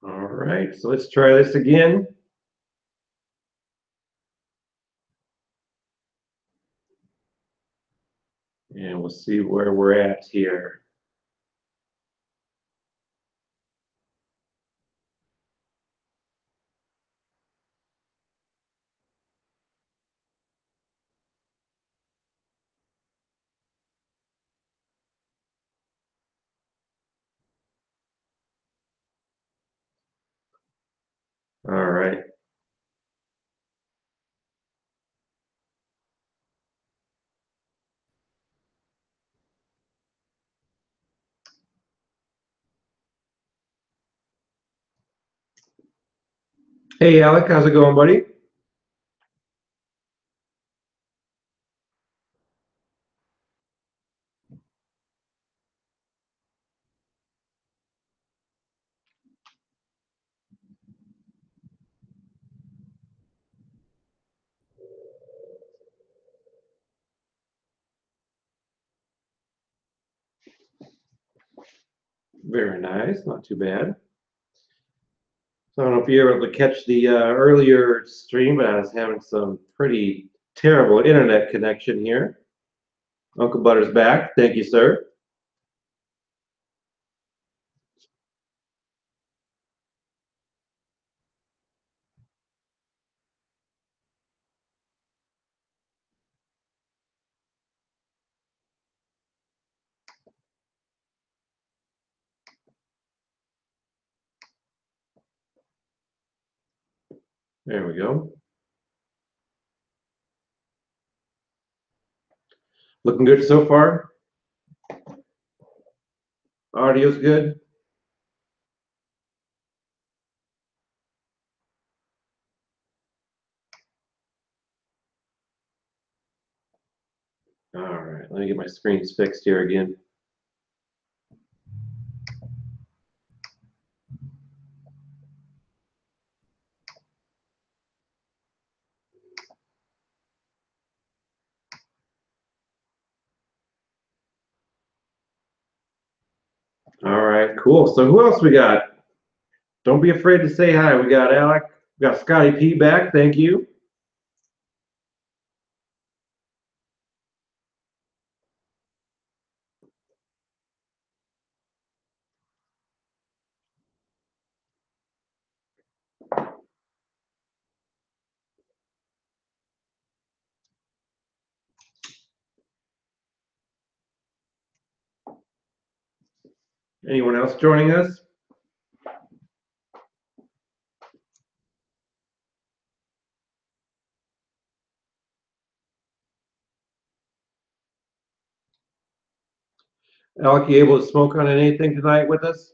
All right, so let's try this again. And we'll see where we're at here. All right. Hey, Alec, how's it going, buddy? Very nice, not too bad. So I don't know if you were able to catch the earlier stream, but I was having some pretty terrible internet connection here. Uncle Butter's back. Thank you, sir. There we go. Looking good so far. Audio's good. All right, let me get my screens fixed here again. All right, cool. So who else we got? Don't be afraid to say hi. We got Alec. We got Scotty P back. Thank you. Anyone else joining us? Alec, you able to smoke on anything tonight with us?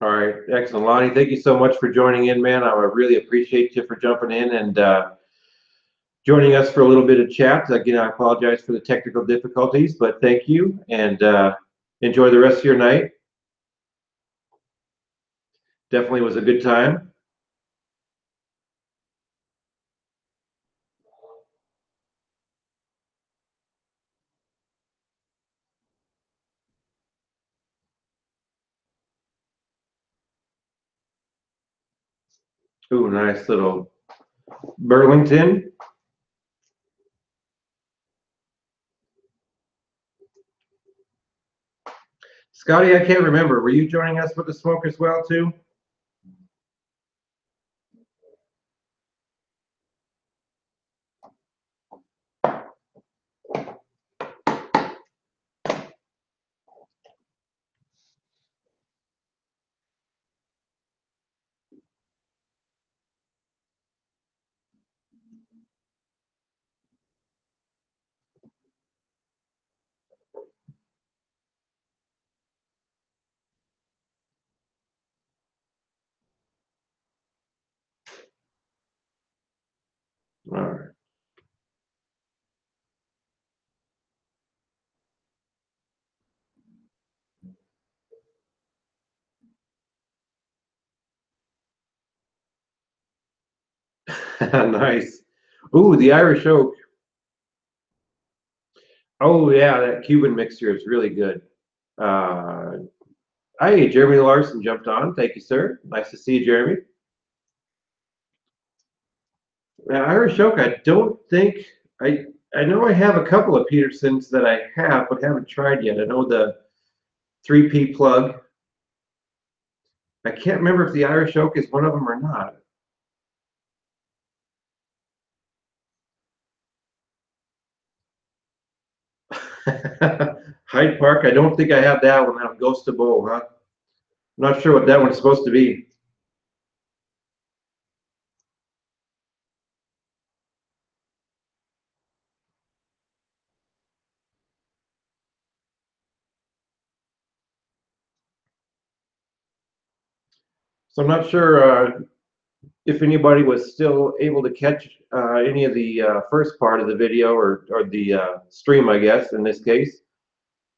All right, excellent. Lonnie, thank you so much for joining in, man. I really appreciate you for jumping in and joining us for a little bit of chat. Again, I apologize for the technical difficulties, but thank you and enjoy the rest of your night. Definitely was a good time. Ooh, nice little Burlington. Scotty, I can't remember. Were you joining us with the smoke as well, too? All right. Nice. Ooh, the Irish oak. Oh yeah, that Cuban mixture is really good. Uh, Hi, Jeremy Larson jumped on. Thank you, sir. Nice to see you, Jeremy. Irish oak. I don't think I know I have a couple of Petersons that I have, but haven't tried yet. I know the 3P plug. I can't remember if the Irish oak is one of them or not. Hyde Park. I don't think I have that one. That Ghost of Bowl, huh? I'm not sure what that one's supposed to be. So I'm not sure if anybody was still able to catch any of the first part of the video or the stream, I guess, in this case.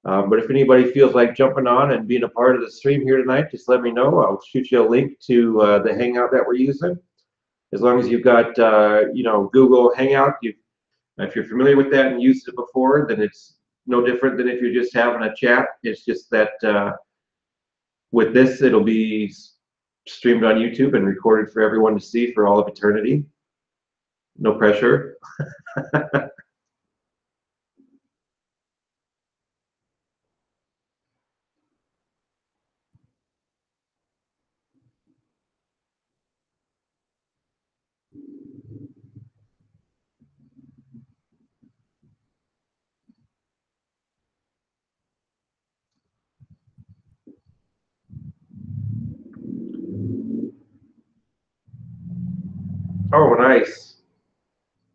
But if anybody feels like jumping on and being a part of the stream here tonight, just let me know. I'll shoot you a link to the Hangout that we're using. As long as you've got, Google Hangout, if you're familiar with that and used it before, then it's no different than if you're just having a chat. It's just that with this, it'll be streamed on YouTube and recorded for everyone to see for all of eternity. No pressure. Oh, nice.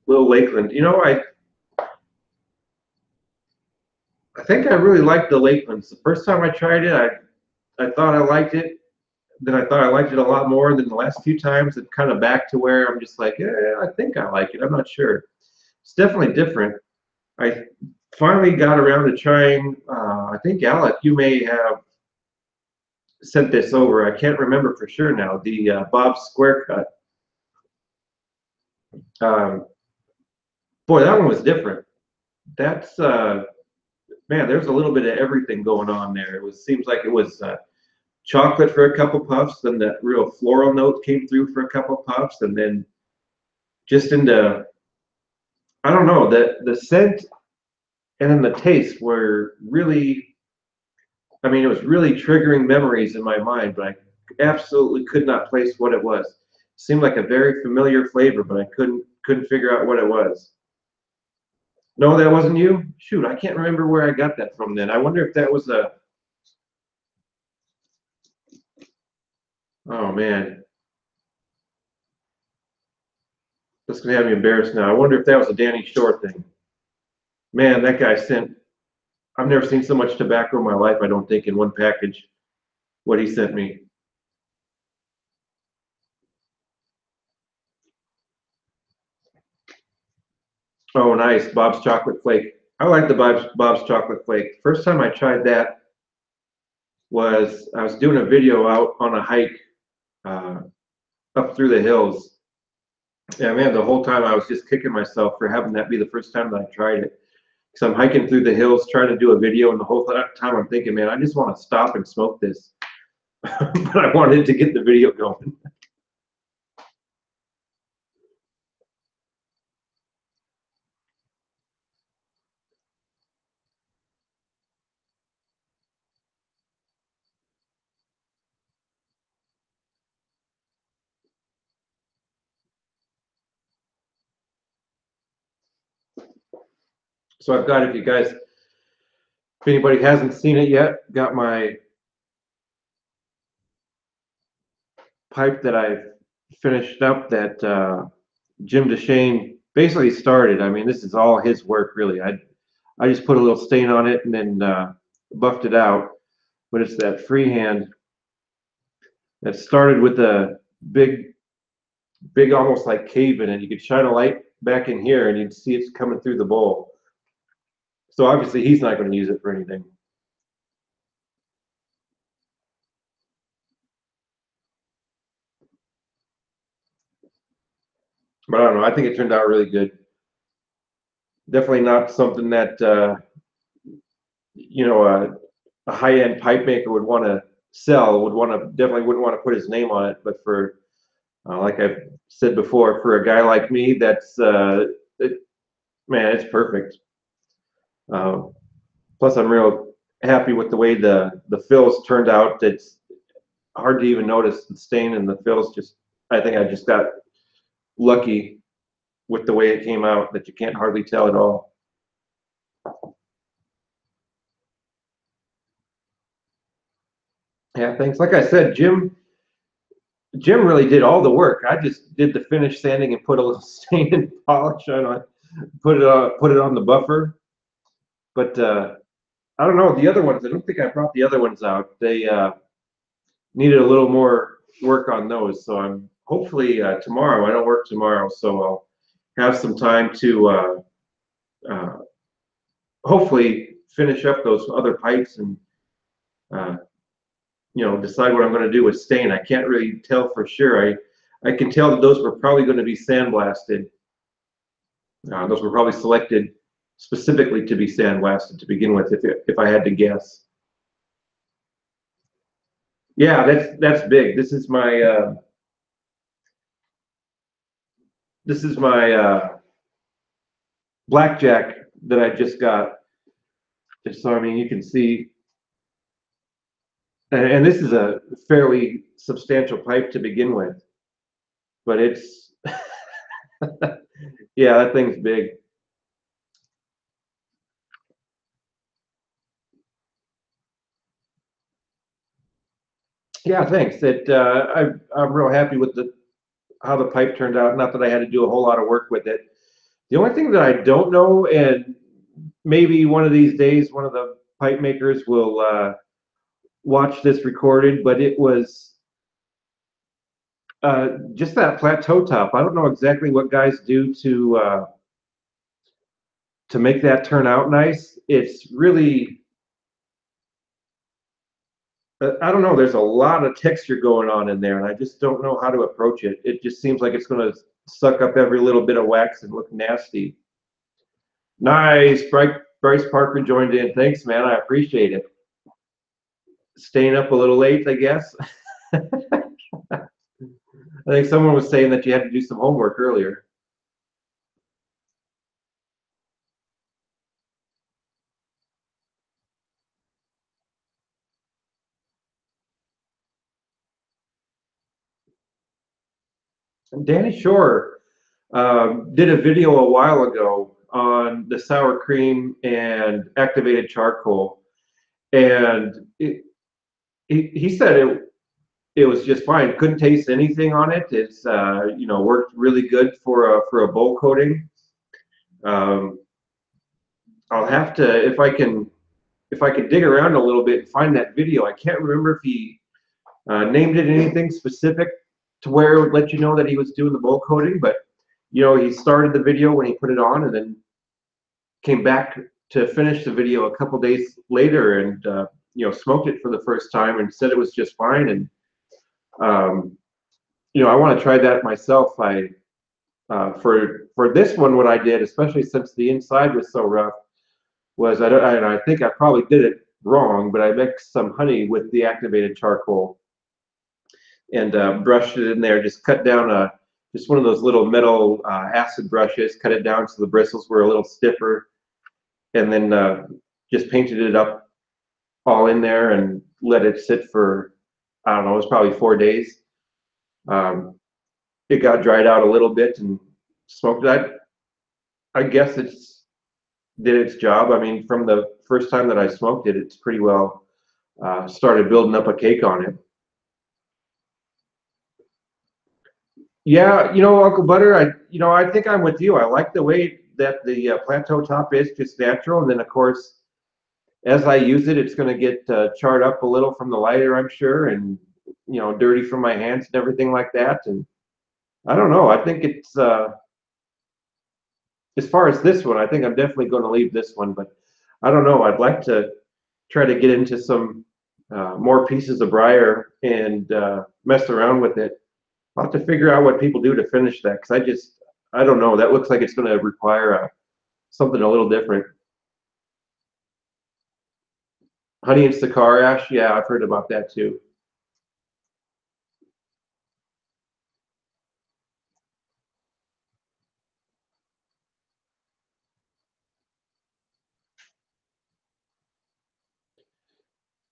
Little Lakeland. I think I really liked the Lakelands. The first time I tried it, I thought I liked it. Then I thought I liked it a lot more. Than the last few times, it's kind of back to where I'm just like, yeah, I think I like it. I'm not sure. It's definitely different. I finally got around to trying. I think Alec, you may have sent this over. I can't remember for sure now. The Bob's Square Cut. Um, Boy, that one was different. That's man. There's a little bit of everything going on there. It was seems like it was chocolate for a couple puffs, then that real floral note came through for a couple puffs, and then just into I don't know the scent and then the taste were really. I mean, it was really triggering memories in my mind, but I absolutely could not place what it was. It seemed like a very familiar flavor, but I couldn't figure out what it was. No, that wasn't you. Shoot, I can't remember where I got that from. Then I wonder if that was a. Oh man, that's gonna have me embarrassed now. I wonder if that was a Danny Shore thing. Man, that guy sent. I've never seen so much tobacco in my life. I don't think in one package. What he sent me. Oh, nice, Bob's Chocolate Flake. I like the Bob's Chocolate Flake. First time I tried that was I was doing a video out on a hike uh, up through the hills. Yeah, man, the whole time I was just kicking myself for having that be the first time that I tried it. So I'm hiking through the hills trying to do a video, and the whole time I'm thinking, man, I just want to stop and smoke this, but I wanted to get the video going. So I've got, if anybody hasn't seen it yet, got my pipe that I finished up that Jim DeShane basically started. I mean, this is all his work, really. I just put a little stain on it and then buffed it out. But it's that freehand that started with a big, almost like cave in it. You could shine a light back in here and you'd see it's coming through the bowl. So obviously he's not going to use it for anything. But I don't know. I think it turned out really good. Definitely not something that you know a high-end pipe maker would want to sell. Would want to definitely wouldn't want to put his name on it. But for like I've said before, for a guy like me, that's it, man, it's perfect. Uh, Plus, I'm real happy with the way the fills turned out. It's hard to even notice the stain in the fills. Just I think I just got lucky with the way it came out that you can't hardly tell at all. Yeah, thanks. Like I said, Jim really did all the work. I just did the finish sanding and put a little stain and polish on it, put it on the buffer. But I don't know the other ones. I don't think I brought the other ones out. They needed a little more work on those. So I'm hopefully tomorrow. I don't work tomorrow, so I'll have some time to uh, hopefully finish up those other pipes and uh, decide what I'm going to do with stain. I can't really tell for sure. I can tell that those were probably going to be sandblasted. Those were probably selected specifically to be sandblasted to begin with, if I had to guess. Yeah, that's big. This is my blackjack that I just got. Just so I mean you can see, and this is a fairly substantial pipe to begin with, but it's yeah, that thing's big. Yeah, thanks. I'm real happy with the how the pipe turned out. Not that I had to do a whole lot of work with it. The only thing that I don't know, and maybe one of these days, one of the pipe makers will watch this recorded, but it was just that plateau top. I don't know exactly what guys do to make that turn out nice. It's really I don't know. There's a lot of texture going on in there, and I just don't know how to approach it. It just seems like it's going to suck up every little bit of wax and look nasty. Nice. Bryce Parker joined in. Thanks, man. I appreciate it. Staying up a little late, I guess. I think someone was saying that you had to do some homework earlier. And Danny Shore did a video a while ago on the sour cream and activated charcoal, and he said it was just fine. Couldn't taste anything on it. It's worked really good for a bowl coating. Um, I'll have to if I could dig around a little bit and find that video. I can't remember if he named it anything specific to where it would let you know that he was doing the bowl coating, but he started the video when he put it on, and then came back to finish the video a couple days later, and smoked it for the first time and said it was just fine. And um, I want to try that myself. For this one, what I did, especially since the inside was so rough, was I think I probably did it wrong, but I mixed some honey with the activated charcoal and brushed it in there. Just cut down just one of those little metal acid brushes, cut it down so the bristles were a little stiffer, and then just painted it up all in there and let it sit for, I don't know, it was probably 4 days. Um, it got dried out a little bit and smoked it. I guess it's did its job. I mean, from the first time that I smoked it, it's pretty well started building up a cake on it. Yeah, Uncle Butter, I think I'm with you. I like the way that the plateau top is just natural, and then of course, as I use it, it's going to get charred up a little from the lighter, I'm sure, and dirty from my hands and everything like that. And I don't know. I think it's as far as this one, I think I'm definitely going to leave this one, but I don't know. I'd like to try to get into some more pieces of briar and mess around with it. I'll have to figure out what people do to finish that, because I don't know. That looks like it's going to require something a little different. Honey and Sakar ash, yeah, I've heard about that too.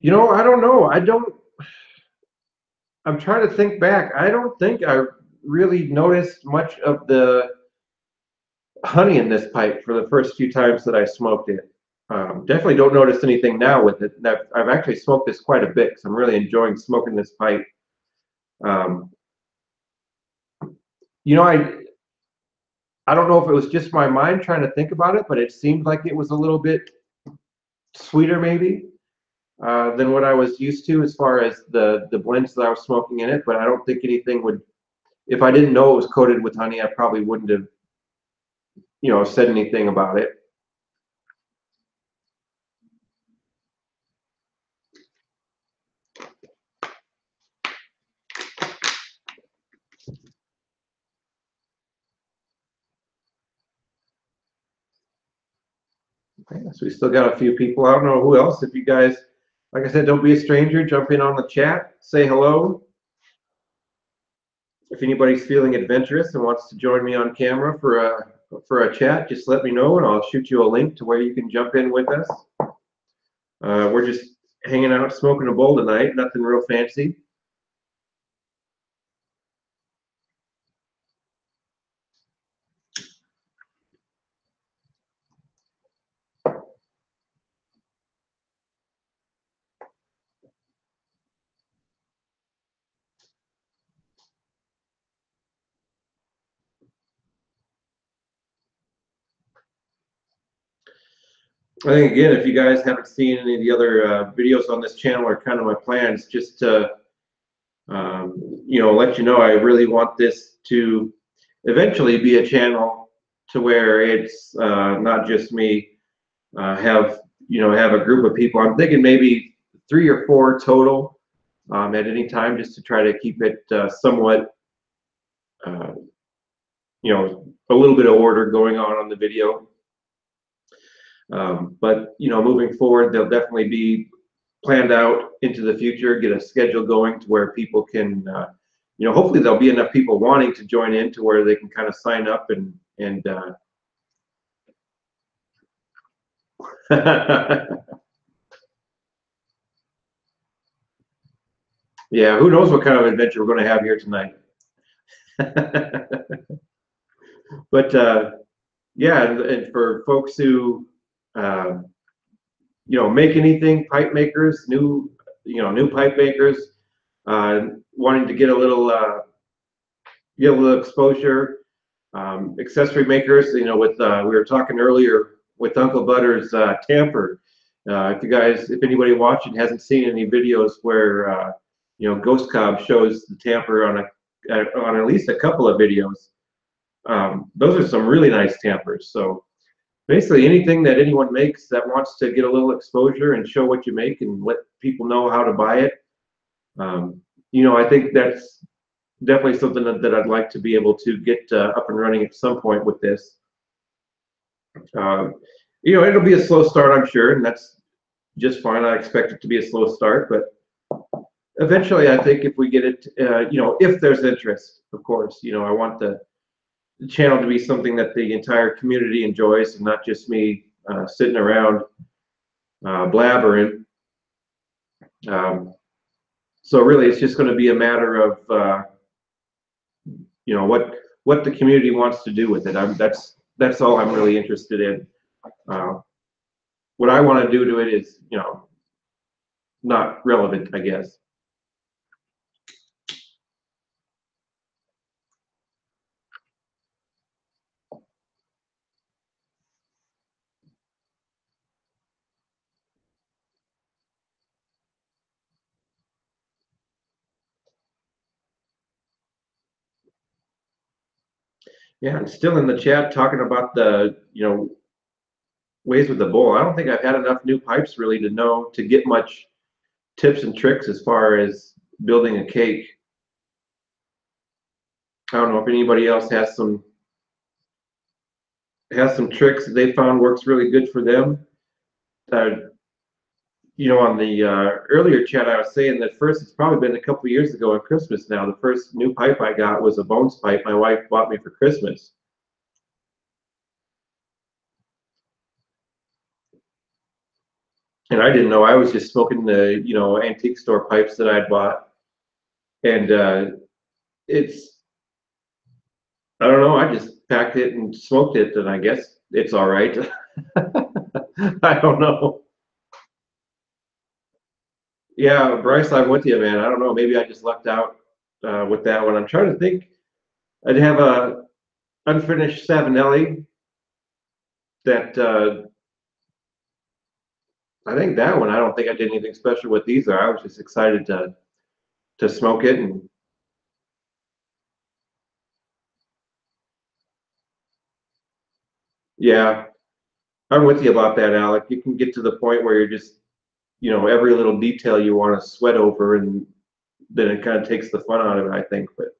You know, I don't know. I'm trying to think back. I don't think I really noticed much of the honey in this pipe for the first few times that I smoked it. Definitely don't notice anything now with it. I've actually smoked this quite a bit because I'm really enjoying smoking this pipe. Um, you know, I don't know if it was just my mind trying to think about it, but it seemed like it was a little bit sweeter maybe than what I was used to as far as the blends that I was smoking in it. But I don't think anything would, if I didn't know it was coated with honey, I probably wouldn't have, said anything about it. Okay, so we still got a few people. I don't know who else. If you guys, like I said, don't be a stranger. Jump in on the chat, say hello. If anybody's feeling adventurous and wants to join me on camera for a chat, just let me know and I'll shoot you a link to where you can jump in with us. We're just hanging out, smoking a bowl tonight. Nothing real fancy. I think again, if you guys haven't seen any of the other videos on this channel or kind of my plans, just to let you know, I really want this to eventually be a channel to where it's not just me. Have a group of people. I'm thinking maybe 3 or 4 total at any time, just to try to keep it somewhat, uh, a little bit of order going on the video. But moving forward, they'll definitely be planned out into the future. Get a schedule going to where people can, hopefully there'll be enough people wanting to join in to where they can kind of sign up and yeah, who knows what kind of adventure we're going to have here tonight. But yeah, and for folks who make anything, pipe makers, new pipe makers, wanting to get a little exposure, accessory makers, with we were talking earlier with Uncle Butter's tamper. If anybody watching hasn't seen any videos where Ghost Cobb shows the tamper on at least a couple of videos, those are some really nice tampers. So basically anything that anyone makes that wants to get a little exposure and show what you make and let people know how to buy it, I think that's definitely something that I'd like to be able to get up and running at some point with this. It'll be a slow start, I'm sure, and that's just fine. I expect it to be a slow start, but eventually I think if we get it, if there's interest, of course, I want the channel to be something that the entire community enjoys and not just me sitting around blabbering. So really it's just going to be a matter of what the community wants to do with it. That's all I'm really interested in. What I want to do to it is not relevant, I guess. Yeah, I'm still in the chat talking about the ways with the bowl. I don't think I've had enough new pipes really to get much tips and tricks as far as building a cake. I don't know if anybody else has some has some tricks that they found works really good for them. Uh, on the earlier chat, I was saying that first, it's probably been a couple of years ago on Christmas now. The first new pipe I got was a Bones pipe my wife bought me for Christmas. And I didn't know, I was just smoking the, antique store pipes that I'd bought. And it's, I don't know, I just packed it and smoked it, and I guess it's all right. I don't know. Yeah, Bryce, I'm with you, man. I don't know. Maybe I just lucked out with that one. I'm trying to think. I'd have a unfinished Savinelli that I think that one. I don't think I did anything special with these. I was just excited to smoke it, and yeah, I'm with you about that, Alec. You can get to the point where you're just, every little detail you want to sweat over, and then it kind of takes the fun out of it, I think. But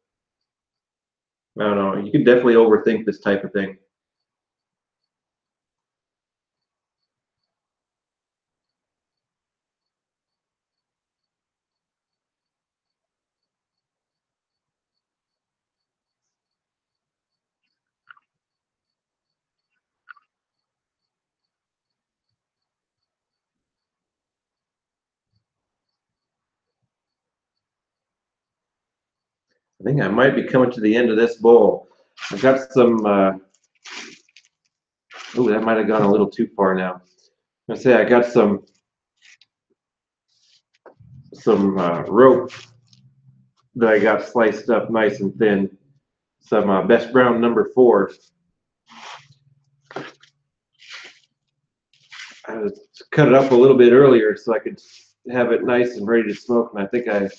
I don't know. You can definitely overthink this type of thing. I think I might be coming to the end of this bowl. I've got some. Oh, that might have gone a little too far now. I say I got some rope that I got sliced up nice and thin. Some Best Brown number 4. I cut it up a little bit earlier so I could have it nice and ready to smoke. And I think I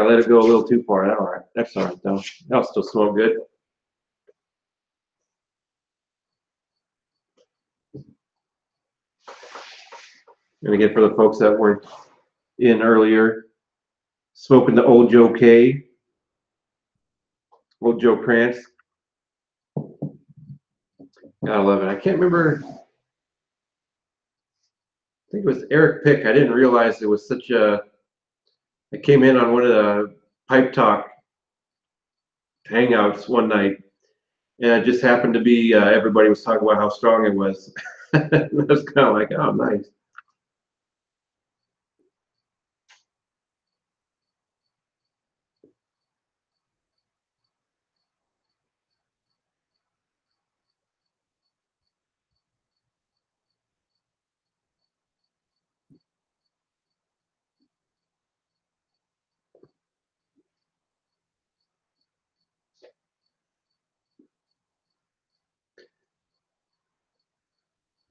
let it go a little too far. All right, that's all right though. That'll still smoke good. And again, for the folks that weren't in earlier, smoking the Old Joe K, Old Joe Krantz. Gotta love it. I can't remember. I think it was Eric Pick. I didn't realize it was such a. I came in on one of the Pipe Talk hangouts one night, and it just happened to be everybody was talking about how strong it was. I was kind of like, oh, nice.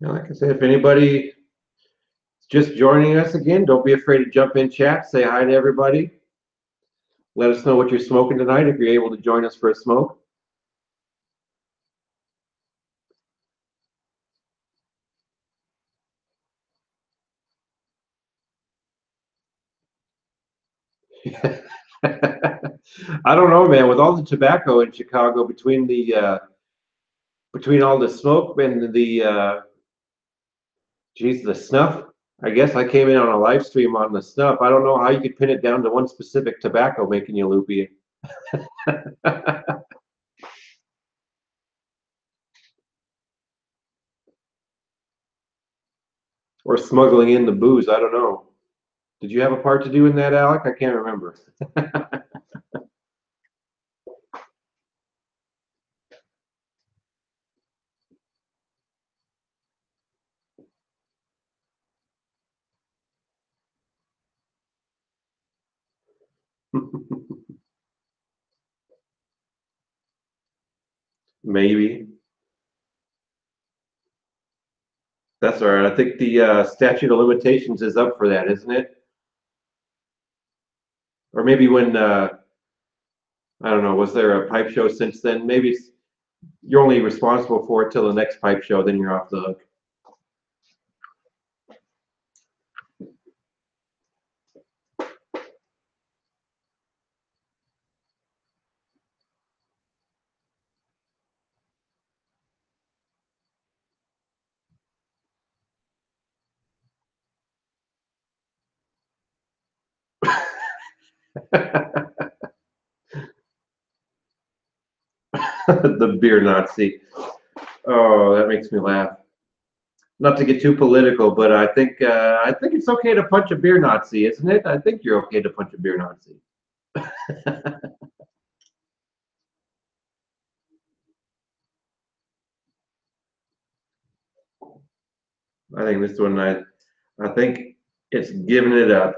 Like I said, if anybody is just joining us again, don't be afraid to jump in chat, say hi to everybody. Let us know what you're smoking tonight if you're able to join us for a smoke. I don't know, man. With all the tobacco in Chicago, between all the smoke and the snuff. I guess I came in on a live stream on the snuff. I don't know how you could pin it down to one specific tobacco making you loopy. Or smuggling in the booze. I don't know. Did you have a part to do in that, Alec? I can't remember. Maybe. That's all right. I think the statute of limitations is up for that, isn't it? Or maybe when, I don't know, was there a pipe show since then? Maybe you're only responsible for it till the next pipe show, then you're off the hook. The beer Nazi. Oh, that makes me laugh. Not to get too political, but I think it's okay to punch a beer Nazi, isn't it? I think you're okay to punch a beer Nazi. I think this one, I think it's giving it up.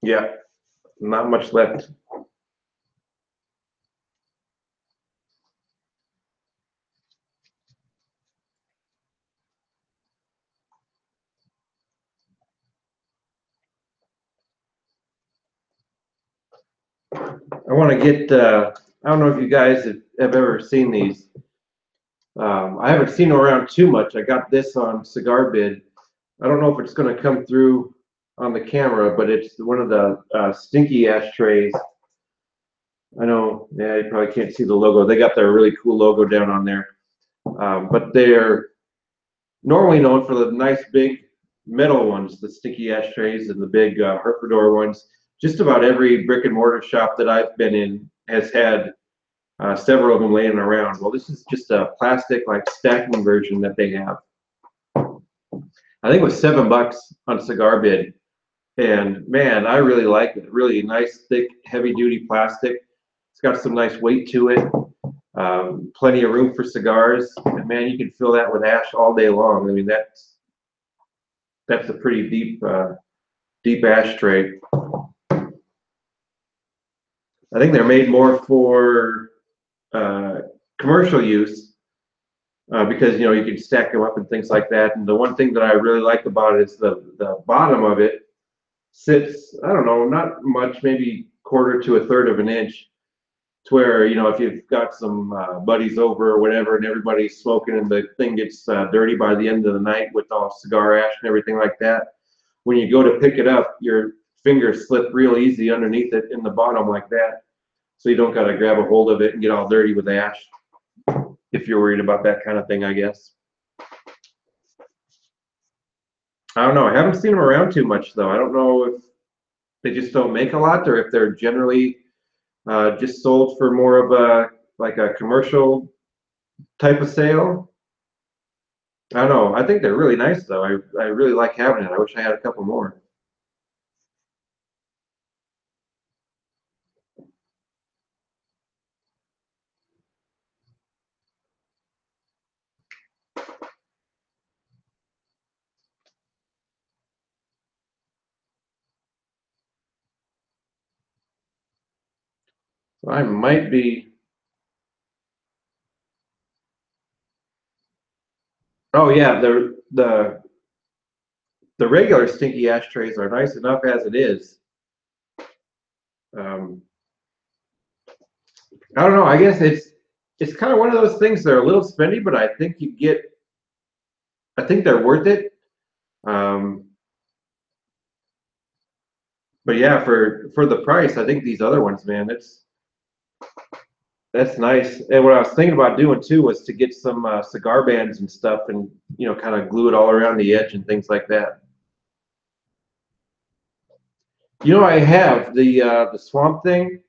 Yeah, not much left. I want to get, I don't know if you guys have ever seen these. I haven't seen them around too much. I got this on Cigar Bid. I don't know if it's going to come through on the camera, but it's one of the stinky ashtrays. I know, yeah, you probably can't see the logo. They got their really cool logo down on there. But they're normally known for the nice big metal ones, the sticky ashtrays and the big Herprador ones. Just about every brick and mortar shop that I've been in has had several of them laying around. Well, this is just a plastic like stacking version that they have. I think it was $7 on Cigar Bid. And man, I really like it. Really nice, thick, heavy duty plastic. It's got some nice weight to it. Plenty of room for cigars. And man, you can fill that with ash all day long. I mean, that's a pretty deep ashtray. I think they're made more for commercial use because you know you can stack them up and things like that. And the one thing that I really like about it is the bottom of it sits, I don't know, not much, maybe quarter to a third of an inch, to where, you know, if you've got some buddies over or whatever and everybody's smoking and the thing gets dirty by the end of the night with all cigar ash and everything like that, when you go to pick it up, your fingers slip real easy underneath it in the bottom like that. So you don't got to grab a hold of it and get all dirty with ash if you're worried about that kind of thing, I guess. I don't know. I haven't seen them around too much, though. I don't know if they just don't make a lot or if they're generally just sold for more of a like a commercial type of sale. I don't know. I think they're really nice, though. I really like having it. I wish I had a couple more. So I might be. Oh yeah, the regular stinky ashtrays are nice enough as it is. Um, I don't know. I guess it's kind of one of those things. They're a little spendy, but I think you get. I think they're worth it. Um, but yeah, for the price, I think these other ones, man, that's nice. And what I was thinking about doing too was to get some cigar bands and stuff, and you know, kind of glue it all around the edge and things like that. You know, I have the Swamp Thing.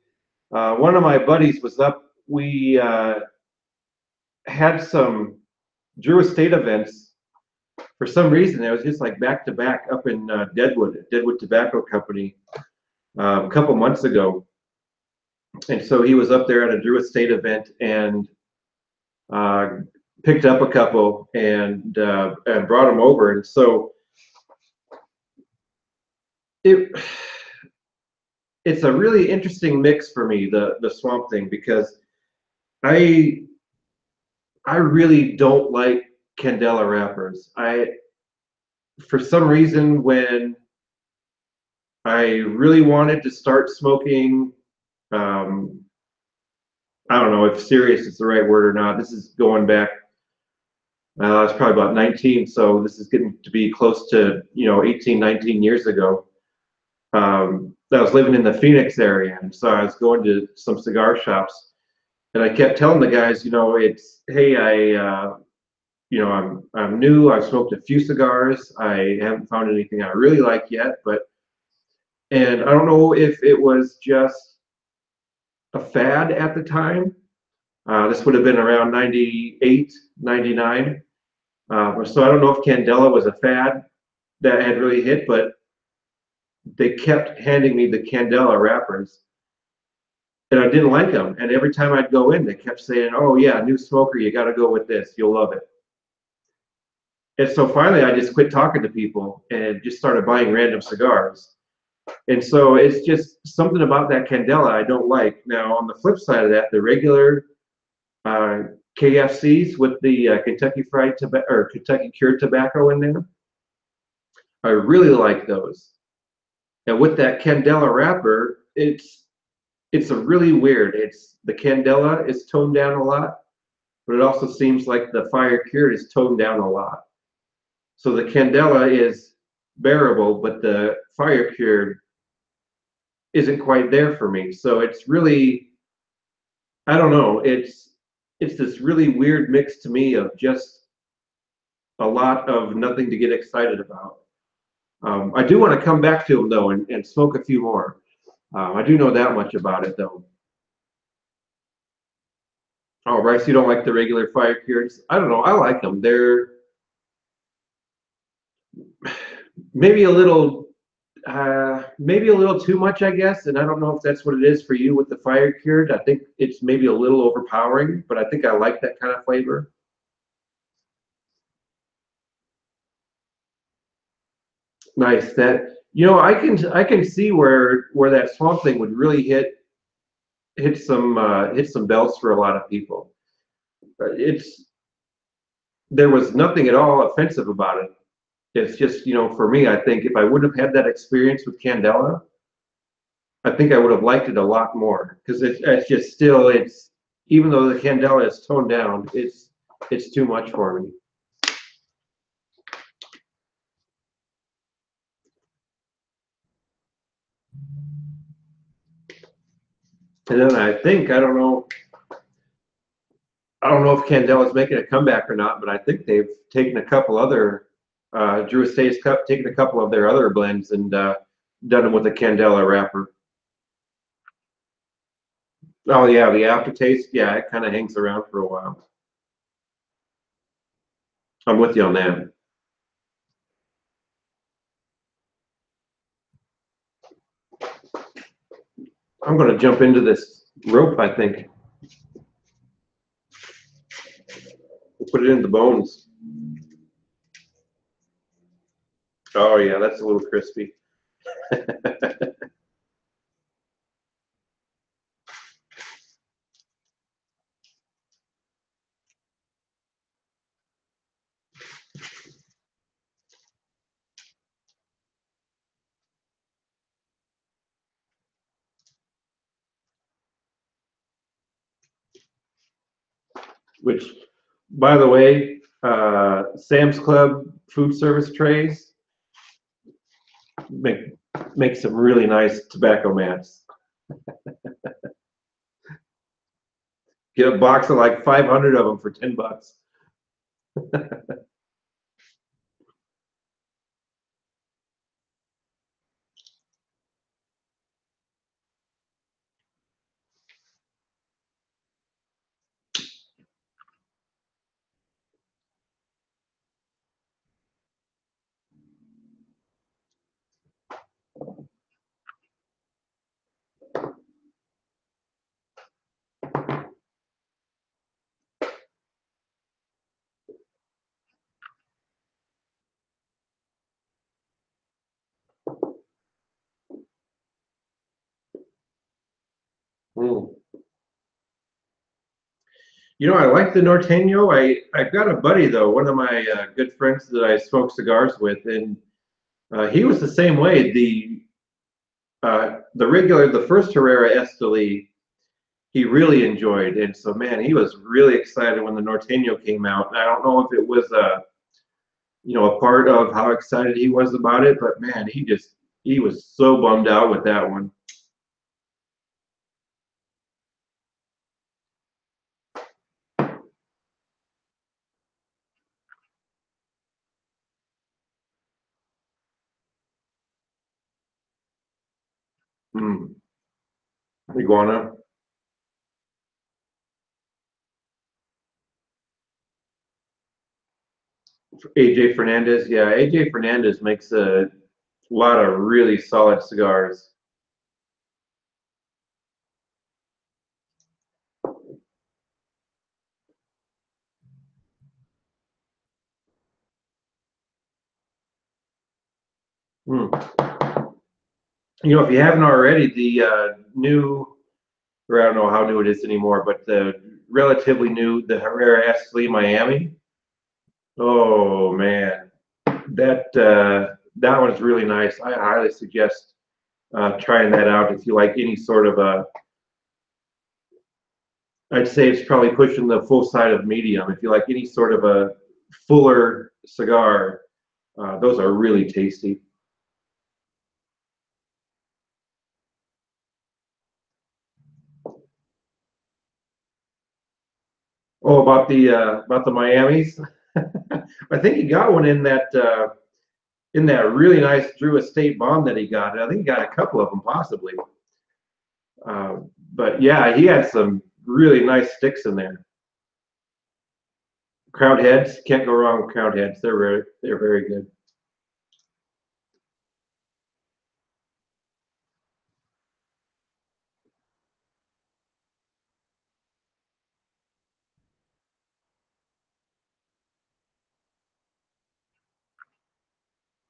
One of my buddies was up. We had some Drew Estate events. For some reason, it was just like back to back up in Deadwood Tobacco Company, a couple months ago. And so he was up there at a Drew Estate event and uh, picked up a couple and brought them over. And so it it's a really interesting mix for me, the Swamp Thing, because I I really don't like Candela wrappers. For some reason, when I really wanted to start smoking, um, I don't know if serious is the right word or not. This is going back. I was probably about 19, so this is getting to be close to 18, 19 years ago. I was living in the Phoenix area, and so I was going to some cigar shops, And I kept telling the guys, it's, hey, I'm new. I've smoked a few cigars. I haven't found anything I really like yet, and I don't know if it was just a fad at the time. This would have been around 98, 99. So I don't know if Candela was a fad that had really hit, but they kept handing me the Candela wrappers, and I didn't like them. And every time I'd go in, they kept saying, "Oh yeah, new smoker, you got to go with this. You'll love it." And so finally, I just quit talking to people and just started buying random cigars. And so it's just something about that Candela I don't like. Now, on the flip side of that, the regular uh, KFCs with the Kentucky Fried Tobacco or Kentucky Cured Tobacco in there, I really like those. And with that Candela wrapper, it's a really weird. It's the Candela is toned down a lot, but it also seems like the Fire Cured is toned down a lot. So the Candela is bearable, but the Fire Cured isn't quite there for me. So it's really, I don't know, it's this really weird mix to me of just a lot of nothing to get excited about. I do want to come back to them though and smoke a few more. I do know that much about it though. Oh, Bryce, you don't like the regular Fire Cures? I don't know. I like them. They're maybe a little, maybe a little too much, I guess. And I don't know if that's what it is for you with the Fire Cured. I think it's maybe a little overpowering, but I think I like that kind of flavor. Nice. I can see where that swamp thing would really hit some bells for a lot of people. It's There was nothing at all offensive about it. It's just, for me, I think if I wouldn't have had that experience with Candela, I think I would have liked it a lot more because it's just still, even though the Candela is toned down, it's too much for me. And then I don't know if Candela's making a comeback or not, but I think they've taken a couple other Drew Estate's Cup, taken a couple of their other blends and done them with a Candela wrapper. Oh yeah, the aftertaste, yeah, it kind of hangs around for a while. I'm with you on that. I'm going to jump into this rope, I think. We'll put it in the bones. Oh yeah, that's a little crispy. Which, by the way, Sam's Club food service trays make make some really nice tobacco mats. Get a box of like 500 of them for $10. Mm. I like the Norteño. I've got a buddy though, one of my good friends that I smoke cigars with, and he was the same way. The first Herrera Esteli, he really enjoyed, and so man, he was really excited when the Norteño came out. And I don't know if it was a part of how excited he was about it, but man, he was so bummed out with that one. Mm. Iguana. AJ Fernandez. Yeah, AJ Fernandez makes a lot of really solid cigars. Mm. You know, if you haven't already, the new, or I don't know how new it is anymore, but the relatively new, the Herrera Estley Miami. Oh man, that one's really nice. I highly suggest trying that out if you like any sort of a. I'd say it's probably pushing the full side of medium. If you like any sort of a fuller cigar, those are really tasty. Oh, about the Miamis. I think he got one in that really nice Drew Estate bomb that he got. I think he got a couple of them possibly. Uh, but yeah, he had some really nice sticks in there. Crowned heads, can't go wrong with crowned heads. They're very good.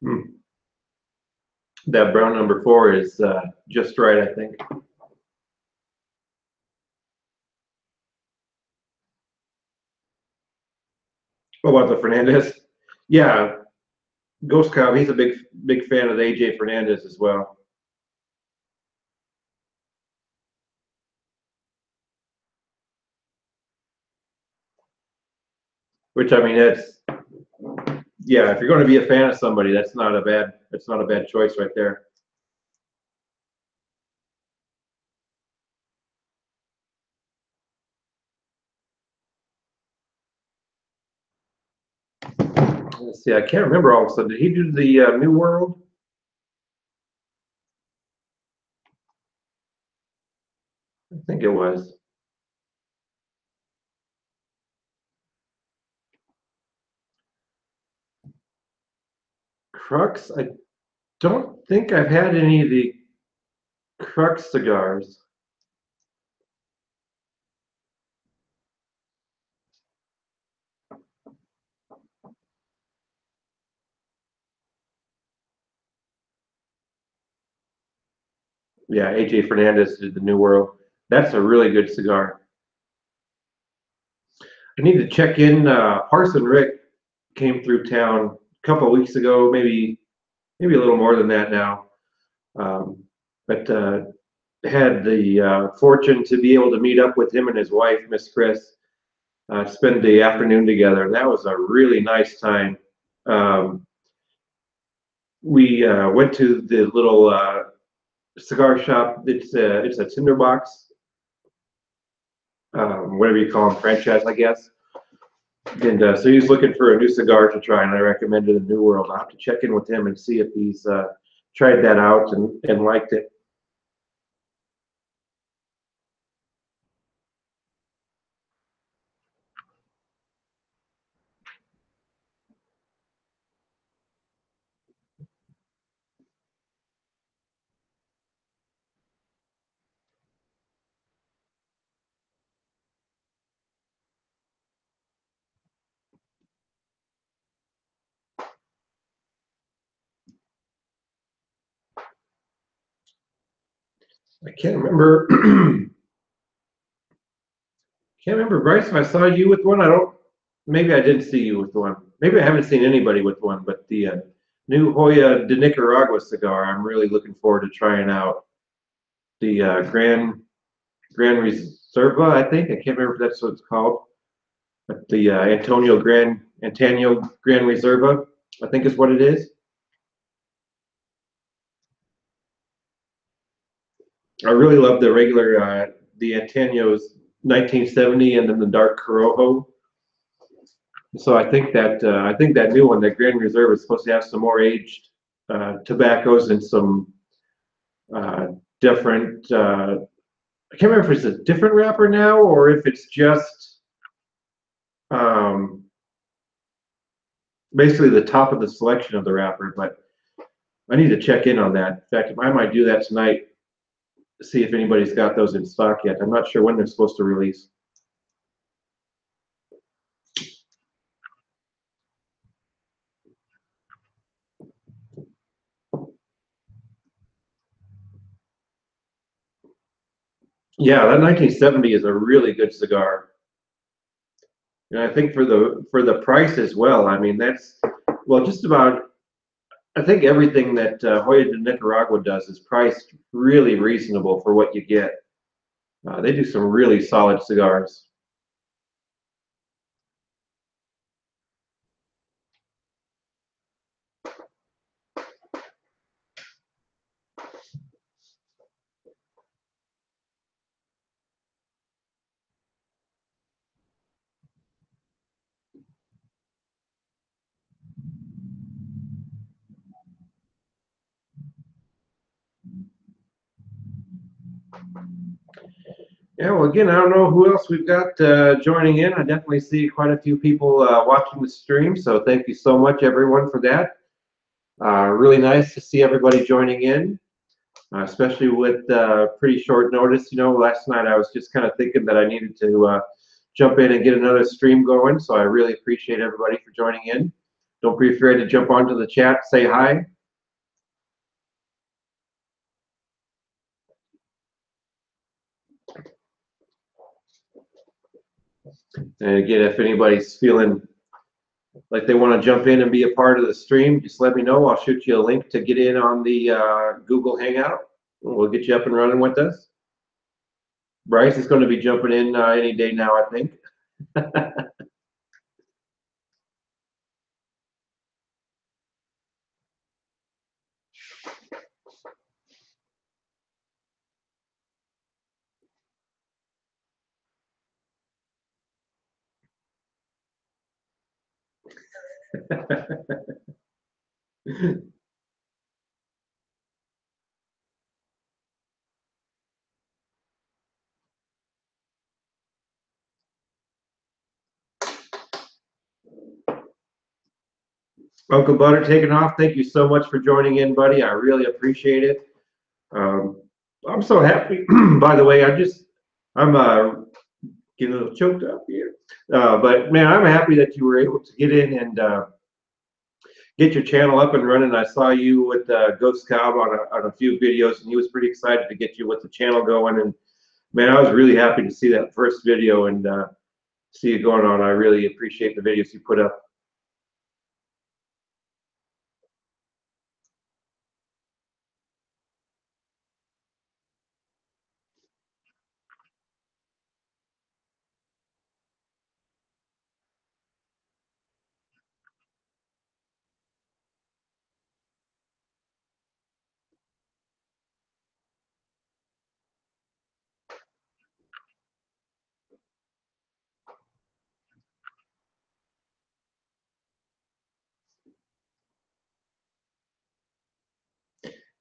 Mm. That brown number 4 is just right, I think. Oh, about the Fernandez? Yeah, Ghost Cow. He's a big fan of the AJ Fernandez as well. Which I mean, it's yeah. If you're going to be a fan of somebody, that's not a bad choice right there. Let's see. I can't remember all of a sudden. Did he do the New World? I think it was. Crux. I don't think I've had any of the Crux cigars. Yeah, AJ Fernandez did the New World. That's a really good cigar. I need to check in. Parson Rick came through town a couple of weeks ago, maybe a little more than that now. But had the fortune to be able to meet up with him and his wife, Miss Chris, spend the afternoon together. That was a really nice time. Um, we went to the little cigar shop. It's a tinderbox, whatever you call them, franchise, I guess. And so he's looking for a new cigar to try, and I recommended a New World. I'll have to check in with him and see if he's tried that out and liked it. I can't remember. Can't remember, Bryce, if I saw you with one. I don't. Maybe I did see you with one. Maybe I haven't seen anybody with one. But the new Hoya de Nicaragua cigar, I'm really looking forward to trying out. The Grand Reserva, I think. I can't remember if that's what it's called. But the Antonio Grand Reserva, I think is what it is. I really love the regular the Antonio's 1970 and then the dark Corojo. So I think that new one, that Grand Reserve, is supposed to have some more aged tobaccos and some different. I can't remember if it's a different wrapper now or if it's just um, basically the top of the selection of the wrapper. But I need to check in on that. In fact, I might do that tonight to see if anybody's got those in stock yet. I'm not sure when they're supposed to release. Yeah, that 1970 is a really good cigar. And I think for the price as well. I mean, that's well, just about. I think everything that Hoya de Nicaragua does is priced really reasonable for what you get. They do some really solid cigars. Yeah, well, again, I don't know who else we've got joining in. I definitely see quite a few people watching the stream, so thank you so much, everyone, for that. Really nice to see everybody joining in, especially with pretty short notice. You know, last night I was just kind of thinking that I needed to jump in and get another stream going, so I really appreciate everybody for joining in. Don't be afraid to jump onto the chat, say hi. And again, if anybody's feeling like they want to jump in and be a part of the stream, just let me know. I'll shoot you a link to get in on the Google Hangout. We'll get you up and running with us. Bryce is going to be jumping in any day now, I think. Uncle Butter taking off. Thank you so much for joining in, buddy. I really appreciate it. I'm so happy. By the way, I'm getting a little choked up here. But man, I'm happy that you were able to get in and get your channel up and running. I saw you with Ghost Cobb on a few videos, and he was pretty excited to get you with the channel going. And man, I was really happy to see that first video and see it going on. I really appreciate the videos you put up.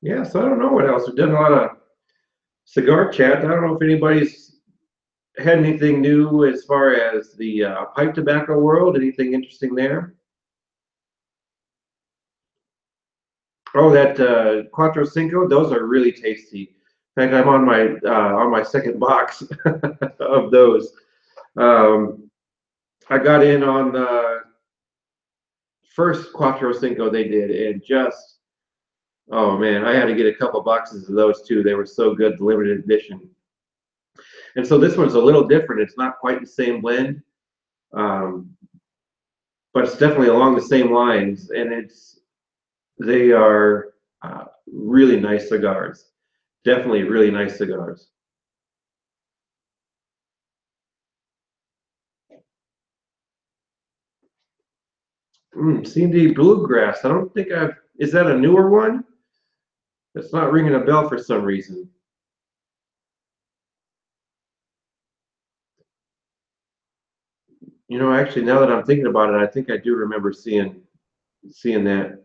Yeah, so I don't know what else. We've done a lot of cigar chat. I don't know if anybody's had anything new as far as the pipe tobacco world. Anything interesting there? Oh, that Cuatro Cinco. Those are really tasty. In fact, I'm on my second box of those. Um, I got in on the first Cuatro Cinco they did, and just oh man, I had to get a couple boxes of those too. They were so good, the limited edition. And so this one's a little different. It's not quite the same blend, um, but it's definitely along the same lines. And they are really nice cigars. Definitely really nice cigars. C&D Bluegrass. I don't think I've. Is that a newer one? It's not ringing a bell for some reason. You know, actually, now that I'm thinking about it, I think I do remember seeing that.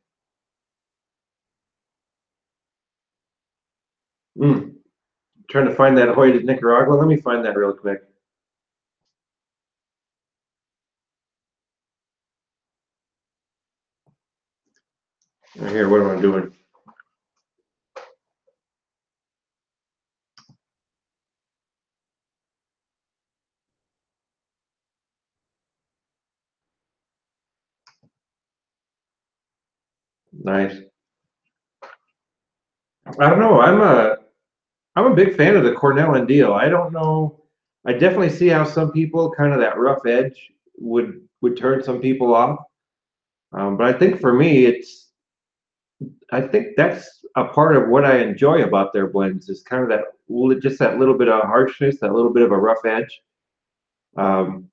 trying to find that Hoya de Nicaragua. Let me find that real quick. Right here, what am I doing? Nice. I don't know. I'm a big fan of the Cornell and Deal. I don't know. I definitely see how some people kind of that rough edge would turn some people off. But I think for me, I think that's a part of what I enjoy about their blends is kind of just that little bit of harshness, that little bit of a rough edge. Um,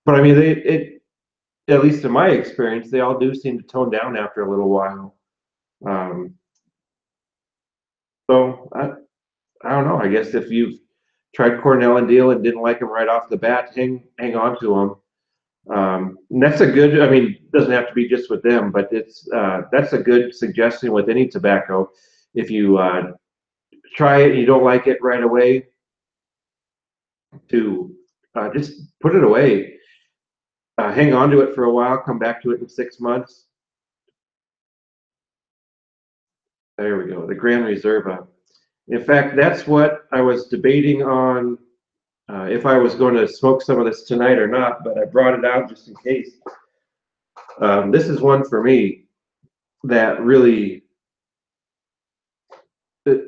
but I mean, at least in my experience, they all do seem to tone down after a little while. Um, so I don't know. I guess if you've tried Cornell and Deal and didn't like them right off the bat, hang on to them. And that's a good. I mean, it doesn't have to be just with them, but that's a good suggestion with any tobacco. If you try it and you don't like it right away, to just put it away. Hang on to it for a while. Come back to it in 6 months. There we go. The Grand Reserva. In fact, that's what I was debating on if I was going to smoke some of this tonight or not, but I brought it out just in case. This is one for me that really, it,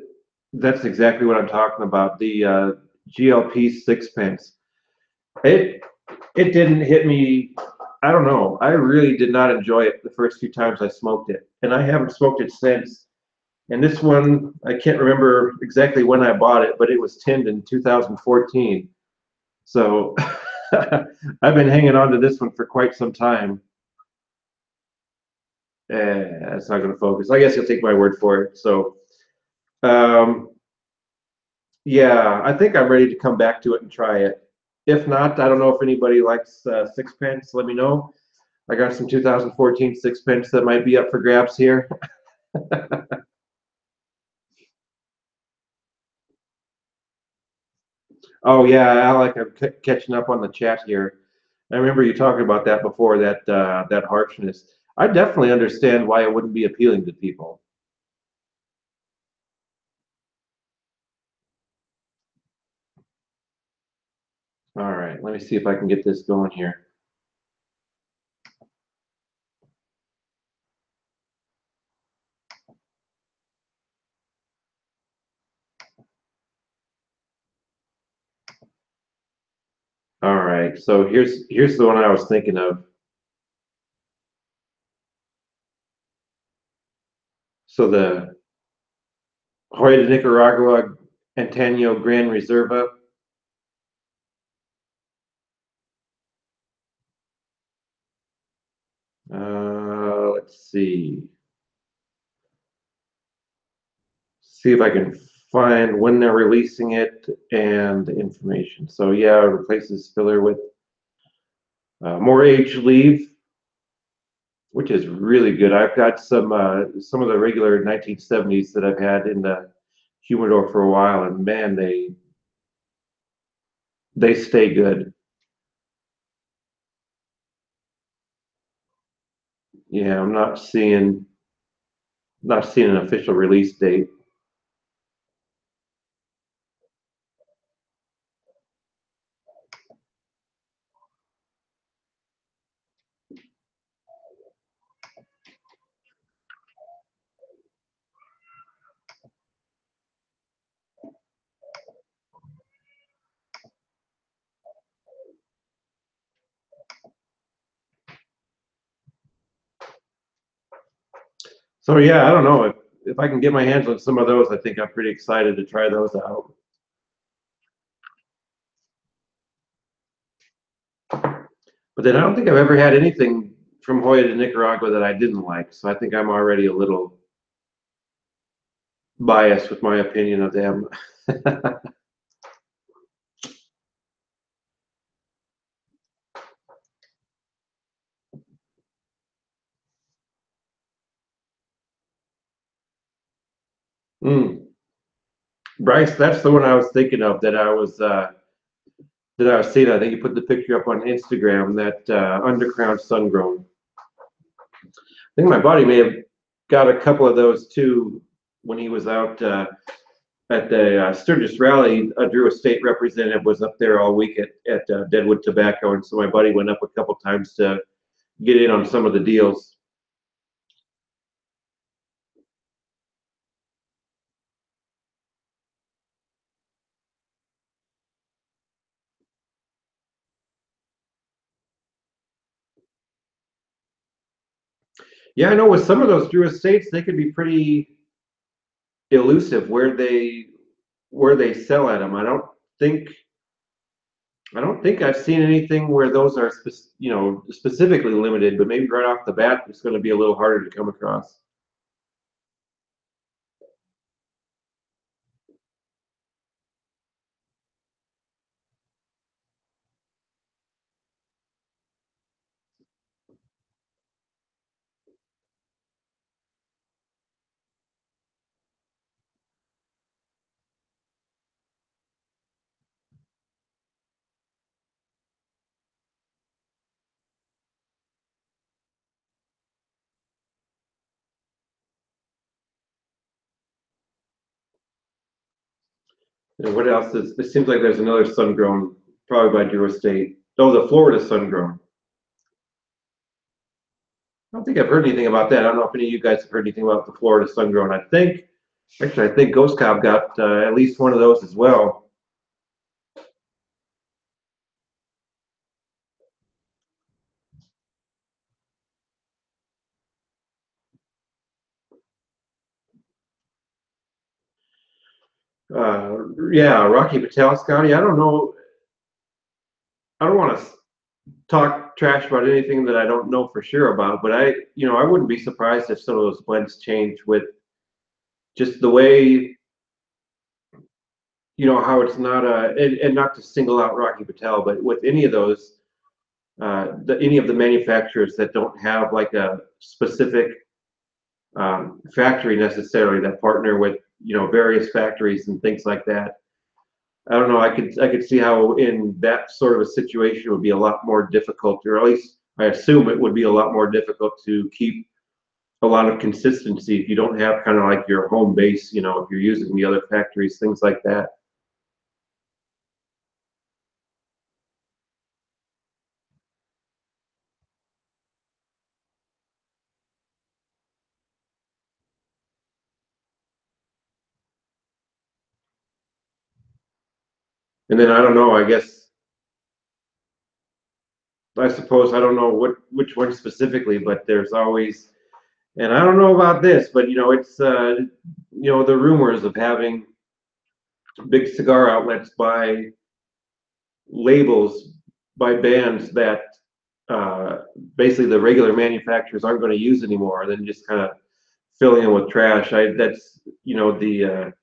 that's exactly what I'm talking about. The GLP sixpence. It it didn't hit me. I don't know. I really did not enjoy it the first few times I smoked it, and I haven't smoked it since. And this one, I can't remember exactly when I bought it, but it was tinned in 2014. So I've been hanging on to this one for quite some time. That's not going to focus. I guess you'll take my word for it. So, um, yeah, I think I'm ready to come back to it and try it. If not, I don't know if anybody likes sixpence. Let me know. I got some 2014 sixpence that might be up for grabs here. Oh yeah, Alec, I'm catching up on the chat here. I remember you talking about that before, that harshness. I definitely understand why it wouldn't be appealing to people. All right, let me see if I can get this going here. All right, so here's the one I was thinking of. So the Hoya de Nicaragua Antonio Gran Reserva. Let's see if I can find when they're releasing it and the information. So yeah, it replaces filler with more aged leaf, which is really good. I've got some of the regular 1970s that I've had in the humidor for a while, and man, they stay good. Yeah, I'm not seeing an official release date. So yeah, I don't know if I can get my hands on some of those. I think I'm pretty excited to try those out. But then I don't think I've ever had anything from Hoya de Nicaragua that I didn't like. So I think I'm already a little biased with my opinion of them. Mm. Bryce, that's the one I was thinking of that I was seeing. I think you put the picture up on Instagram. That undercrown sun grown. I think my buddy may have got a couple of those too when he was out at the Sturgis Rally. A Drew Estate representative was up there all week at Deadwood Tobacco, and so my buddy went up a couple times to get in on some of the deals. Yeah, I know with some of those Drew Estates, they could be pretty elusive where they sell at them. Think I don't think I've seen anything where those are specifically limited, but maybe right off the bat it's going to be a little harder to come across. And what else is? It seems like there's another sun grown, probably by Drew Estate. Oh, the Florida sun grown. I don't think I've heard anything about that. I don't know if any of you guys have heard anything about the Florida sun grown. I think Ghost Cobb got at least one of those as well. Yeah, Rocky Patel, Scotty. I don't know. I don't want to talk trash about anything that I don't know for sure about, but I wouldn't be surprised if some of those blends change with just the way, how it's not and not to single out Rocky Patel, but with any of those, any of the manufacturers that don't have like a specific factory necessarily that partner with, various factories and things like that. I don't know. I could see how in that sort of a situation it would be a lot more difficult, or at least I assume it would be a lot more difficult to keep a lot of consistency if you don't have kind of like your home base, if you're using the other factories, things like that. And then I don't know, I suppose I don't know which one specifically, but there's always, and I don't know about this, but it's the rumors of having big cigar outlets buy labels by bands that uh, basically the regular manufacturers aren't going to use anymore, then just kind of filling them with trash. That's the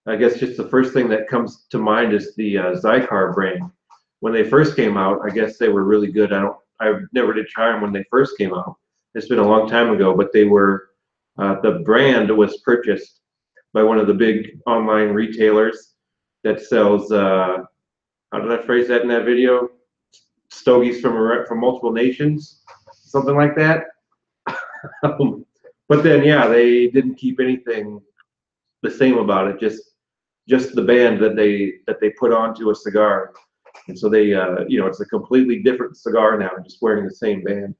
I guess just the first thing that comes to mind is the Zycar brand. When they first came out, I guess they were really good. I never did try them when they first came out. It's been a long time ago, but they were the brand was purchased by one of the big online retailers that sells. How did I phrase that in that video? Stogies from multiple nations, something like that. But then, yeah, they didn't keep anything the same about it. Just the band that they put onto a cigar, and so they, it's a completely different cigar now, just wearing the same band.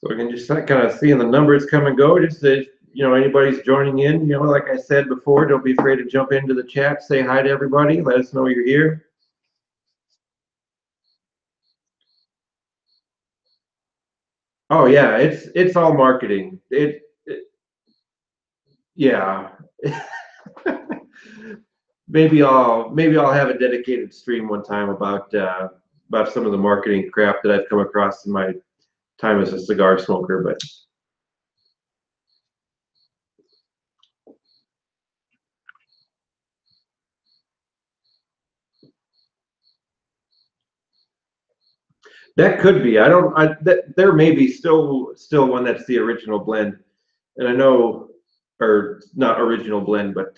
So we can just kind of see the numbers come and go. Just if anybody's joining in, like I said before, don't be afraid to jump into the chat, say hi to everybody, let us know you're here. Oh yeah, it's all marketing. Yeah. Maybe I'll have a dedicated stream one time about some of the marketing crap that I've come across in my time as a cigar smoker. But That could be. I don't. There may be still one that's the original blend, and I know, or not original blend, but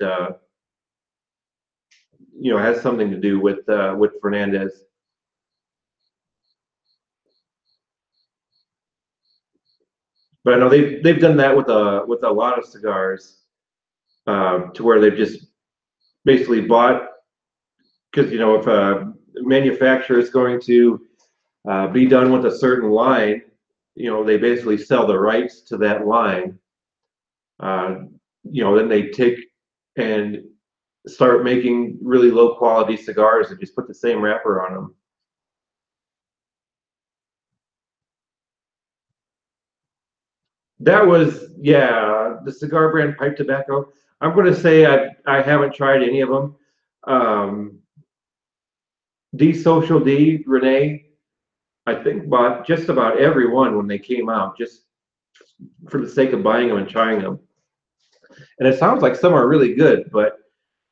has something to do with Fernandez. But I know they've done that with a lot of cigars, to where they've just basically bought, because if a manufacturer is going to be done with a certain line, they basically sell the rights to that line. Uh, then they take and start making really low quality cigars and just put the same wrapper on them. That was, yeah, the cigar brand pipe tobacco. I'm going to say I haven't tried any of them. Um, D Social D, Renee, I think bought just about every one when they came out, just for the sake of buying them and trying them. And it sounds like some are really good, but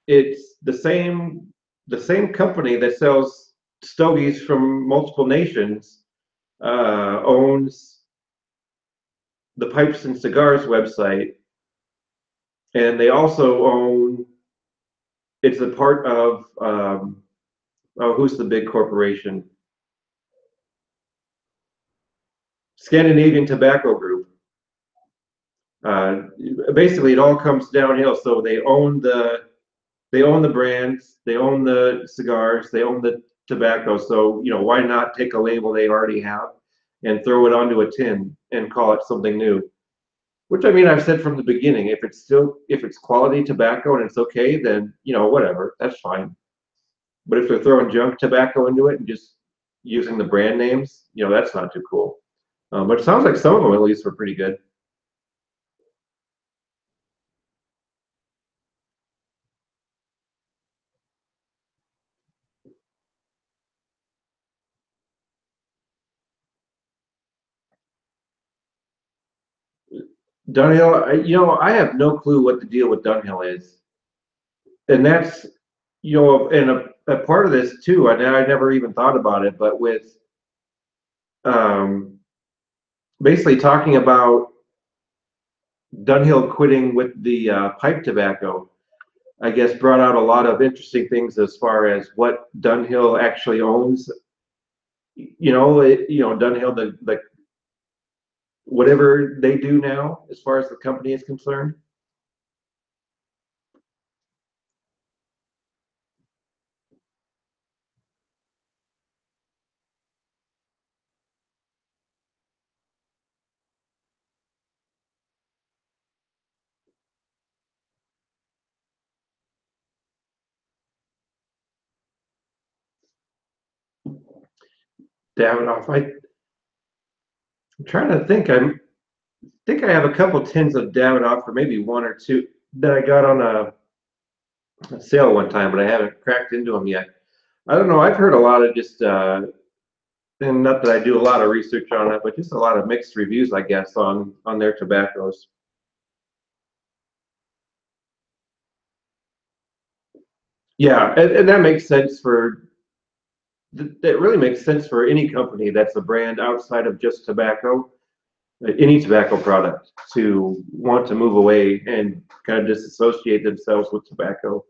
it's the same company that sells stogies from multiple nations, owns the Pipes and Cigars website, and they also own. It's a part of oh, who's the big corporation? Scandinavian Tobacco Group. Uh, Basically, it all comes downhill. So they own the brands, they own the cigars, they own the tobacco. So why not take a label they already have and throw it onto a tin and call it something new? Which, I mean, I've said from the beginning, if it's quality tobacco and it's okay, then whatever, that's fine. But if they're throwing junk tobacco into it and just using the brand names, that's not too cool. But it sounds like some of them at least were pretty good. Dunhill, I have no clue what the deal with Dunhill is, and that's and a part of this too. I never even thought about it, but with um, basically talking about Dunhill quitting with the pipe tobacco, I guess brought out a lot of interesting things as far as what Dunhill actually owns. Dunhill, the whatever they do now as far as the company is concerned. Davidoff. I'm trying to think. I think I have a couple tins of Davidoff, or maybe one or two that I got on a sale one time, but I haven't cracked into them yet. I don't know. I've heard a lot of just, and not that I do a lot of research on it, but just a lot of mixed reviews, I guess, on their tobaccos. Yeah, and that makes sense that really makes sense for any company that's a brand outside of just tobacco, any tobacco product, to want to move away and kind of disassociate themselves with tobacco.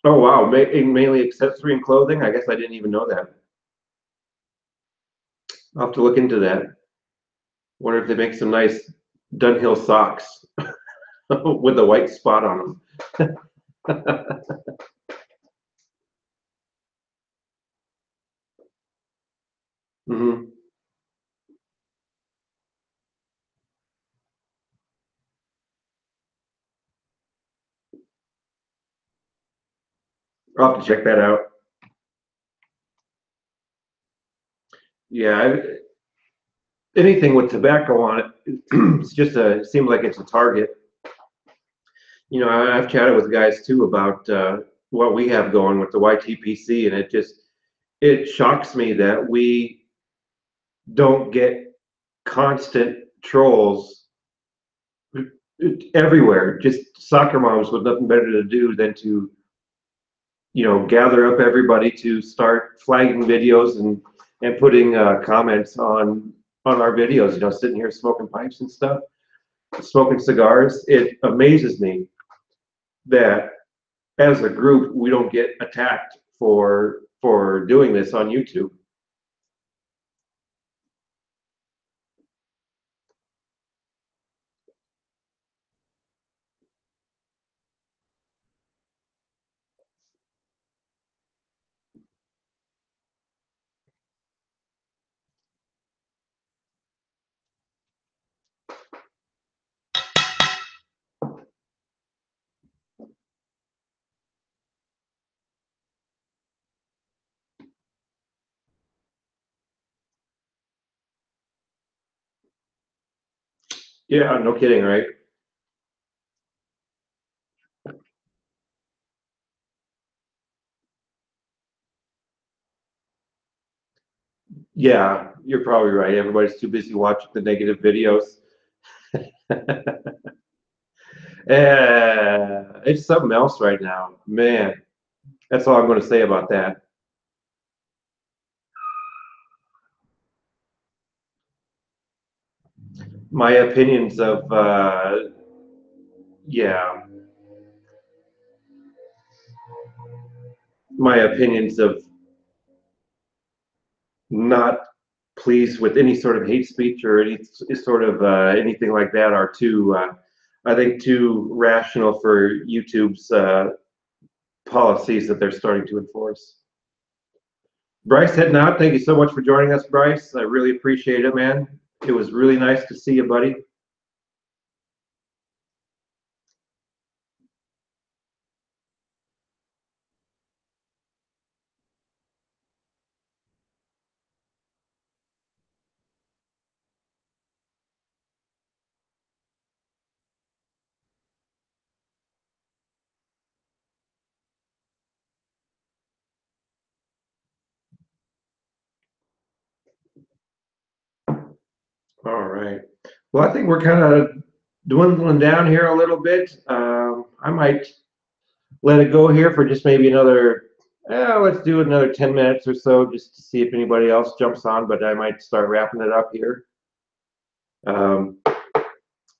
Oh wow, mainly accessory and clothing. I guess I didn't even know that. I'll have to look into that. Wonder if they make some nice Dunhill socks with a white spot on them. Hmm. I'll have to check that out. Yeah, anything with tobacco on it, it's just it seems like it's a target. I've chatted with guys too about what we have going with the YTPC, and it shocks me that we don't get constant trolls everywhere. Just soccer moms with nothing better to do than to gather up everybody to start flagging videos and putting comments on our videos. Sitting here smoking pipes and stuff, smoking cigars. It amazes me that as a group we don't get attacked for doing this on YouTube. Yeah, no kidding, right? Yeah, you're probably right. Everybody's too busy watching the negative videos. It's something else right now, man. That's all I'm going to say about that. My opinions of, yeah, my opinions of not pleased with any sort of hate speech or any sort of anything like that are too, I think, too rational for YouTube's policies that they're starting to enforce. Bryce heading out. Thank you so much for joining us, Bryce. I really appreciate it, man. It was really nice to see you, buddy. All right. Well, I think we're kind of dwindling down here a little bit. I might let it go here for just maybe another, let's do another 10 minutes or so just to see if anybody else jumps on, but I might start wrapping it up here. Um,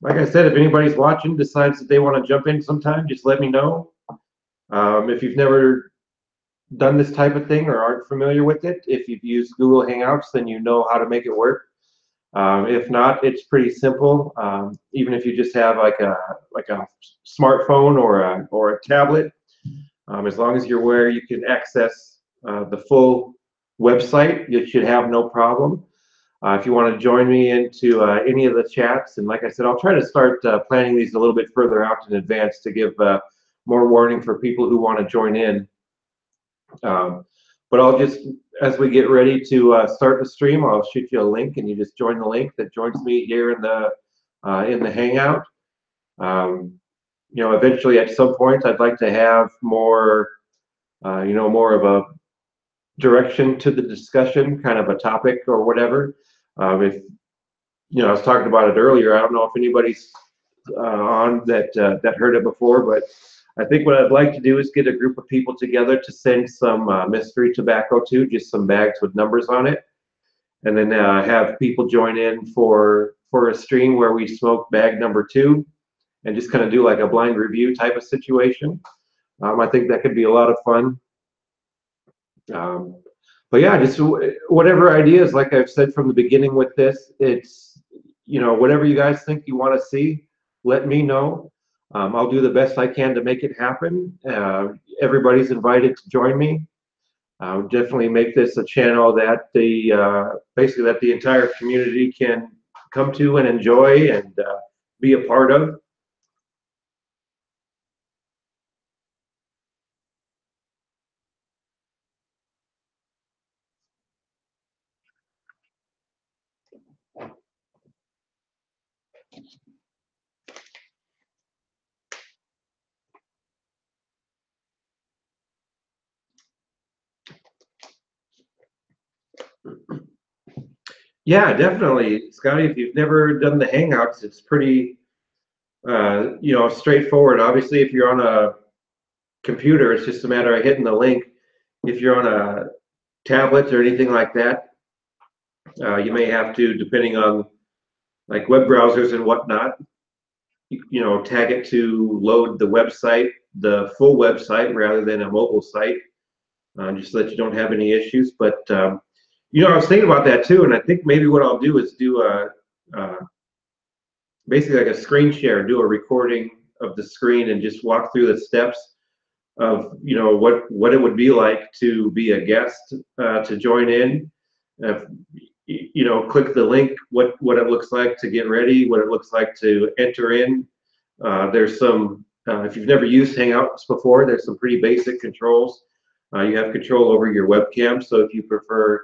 like I said, if anybody's watching, decides that they want to jump in sometime, just let me know. If you've never done this type of thing or aren't familiar with it, if you've used Google Hangouts, then you know how to make it work. If not, it's pretty simple. Even if you just have like a smartphone or a tablet, as long as you're aware you can access the full website, you should have no problem. If you want to join me into any of the chats, and like I said, I'll try to start planning these a little bit further out in advance to give more warning for people who want to join in. But I'll just, as we get ready to start the stream, I'll shoot you a link, and you just join the link that joins me here in the Hangout. Eventually at some point, I'd like to have more, more of a direction to the discussion, kind of a topic or whatever. If I was talking about it earlier. I don't know if anybody's on that heard it before, but I think what I'd like to do is get a group of people together to send some mystery tobacco to, just some bags with numbers on it, and then have people join in for a stream where we smoke bag number 2 and just kind of do like a blind review type of situation. I think that could be a lot of fun. But yeah, just whatever ideas, like I've said from the beginning with this, it's, whatever you guys think you want to see, let me know. I'll do the best I can to make it happen. Everybody's invited to join me. Definitely make this a channel that basically that the entire community can come to and enjoy and be a part of. Yeah, definitely, Scotty. If you've never done the Hangouts, it's pretty, straightforward. Obviously, if you're on computer. It's just a matter of hitting the link. If you're on a tablet or anything like that, you may have to, depending on like web browsers and whatnot, you know, tag it to load the website, the full website rather than a mobile site, just so that you don't have any issues. But you know, I was thinking about that too, and I think maybe what I'll do is do basically like a screen share, do a recording of the screen and just walk through the steps of, you know, what it would be like to be a guest, to join in. You know, click the link, what it looks like to get ready, what it looks like to enter in. There's some, if you've never used Hangouts before, there's some pretty basic controls. You have control over your webcam, so if you prefer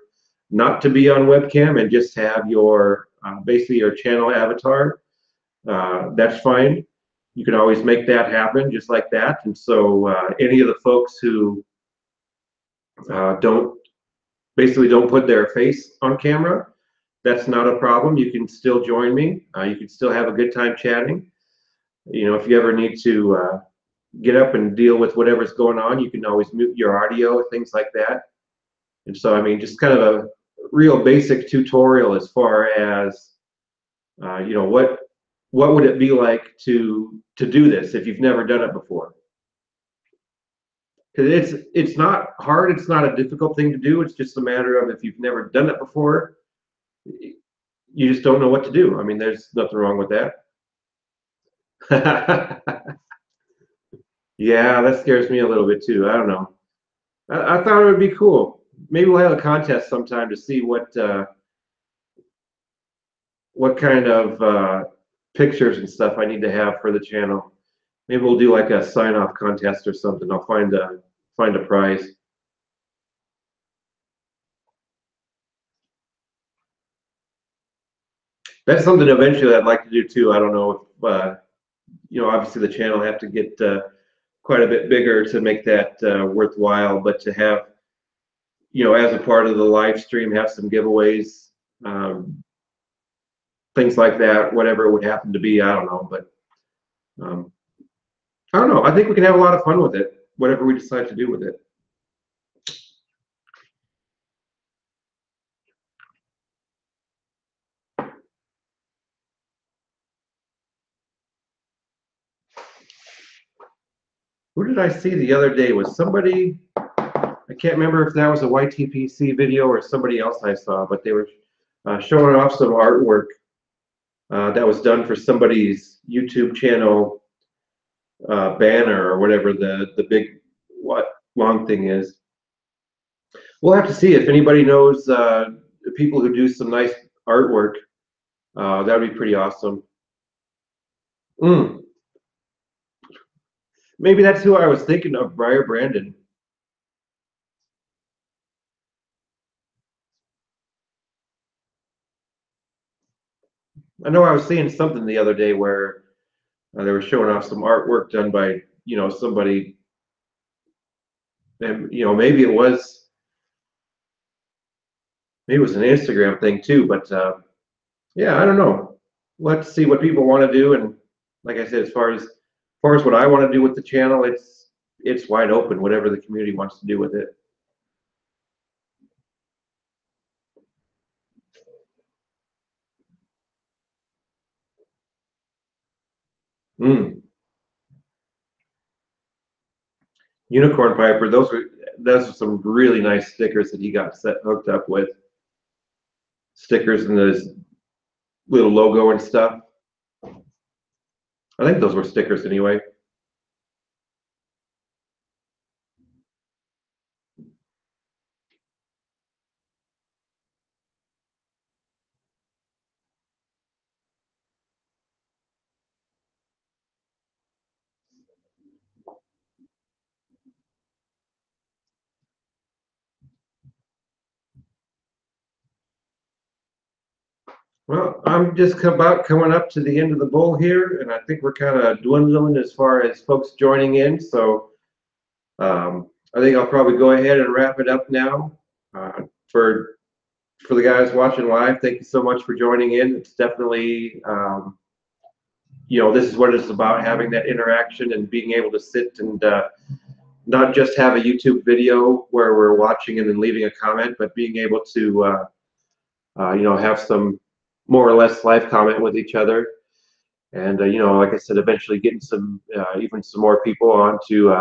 not to be on webcam and just have your, basically your channel avatar, that's fine. You can always make that happen just like that. And so any of the folks who basically don't put their face on camera, that's not a problem. You can still join me. You can still have a good time chatting. You know, if you ever need to get up and deal with whatever's going on, you can always mute your audio, things like that. And so, I mean, just kind of a real basic tutorial as far as, you know, what would it be like to do this if you've never done it before? Because it's not hard, it's not a difficult thing to do. It's just a matter of, if you've never done it before, you just don't know what to do. I mean, there's nothing wrong with that. Yeah, that scares me a little bit too. I don't know. I thought it would be cool. Maybe we'll have a contest sometime to see what kind of pictures and stuff I need to have for the channel. Maybe we'll do like a sign-off contest or something. I'll find a prize. That's something eventually I'd like to do too. I don't know if you know, obviously the channel have to get quite a bit bigger to make that worthwhile, but to have, you know, as a part of the live stream, have some giveaways, things like that, whatever it would happen to be, I don't know, but I don't know. I think we can have a lot of fun with it, whatever we decide to do with it. Who did I see the other day? Was somebody, I can't remember if that was a YTPC video or somebody else I saw, but they were showing off some artwork that was done for somebody's YouTube channel banner or whatever the big long thing is. We'll have to see if anybody knows people who do some nice artwork. That would be pretty awesome. Maybe that's who I was thinking of, Briar Brandon. I know I was seeing something the other day where they were showing off some artwork done by, you know, somebody, and you know, maybe it was an Instagram thing too, but yeah, I don't know. Let's see what people want to do, and like I said, as far as what I want to do with the channel, it's wide open, whatever the community wants to do with it. Unicorn Piper, those are some really nice stickers that he got hooked up with. Stickers and this little logo and stuff. I think those were stickers anyway. Well, I'm just about coming up to the end of the bowl here, and I think we're kind of dwindling as far as folks joining in. So I think I'll probably go ahead and wrap it up now. For the guys watching live, thank you so much for joining in. It's definitely, you know, this is what it's about, having that interaction and being able to sit and not just have a YouTube video where we're watching and then leaving a comment, but being able to have some more or less live comment with each other. And like I said, eventually getting even some more people on to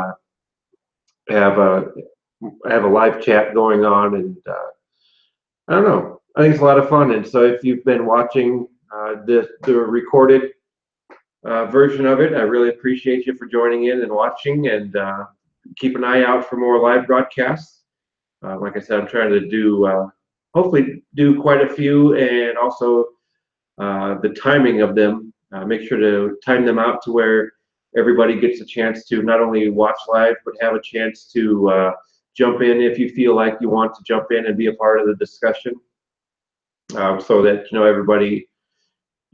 have a live chat going on, and I don't know. I think it's a lot of fun. And so if you've been watching the recorded version of it, I really appreciate you for joining in and watching, and keep an eye out for more live broadcasts. Like I said, I'm trying to do hopefully do quite a few, and also the timing of them. Make sure to time them out to where everybody gets a chance to not only watch live, but have a chance to jump in if you feel like you want to jump in and be a part of the discussion, so that everybody.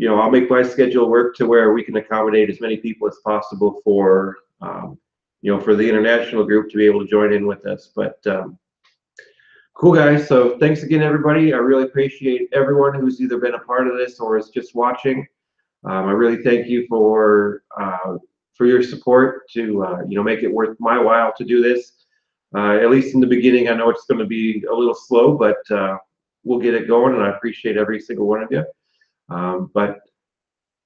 I'll make my schedule work to where we can accommodate as many people as possible for for the international group to be able to join in with us. But cool, guys. So thanks again, everybody. I really appreciate everyone who's either been a part of this or is just watching. I really thank you for your support to make it worth my while to do this. At least in the beginning, I know it's going to be a little slow, but we'll get it going, and I appreciate every single one of you. But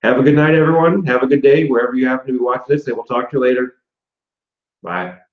have a good night, everyone. Have a good day wherever you happen to be watching this, and we'll talk to you later. Bye.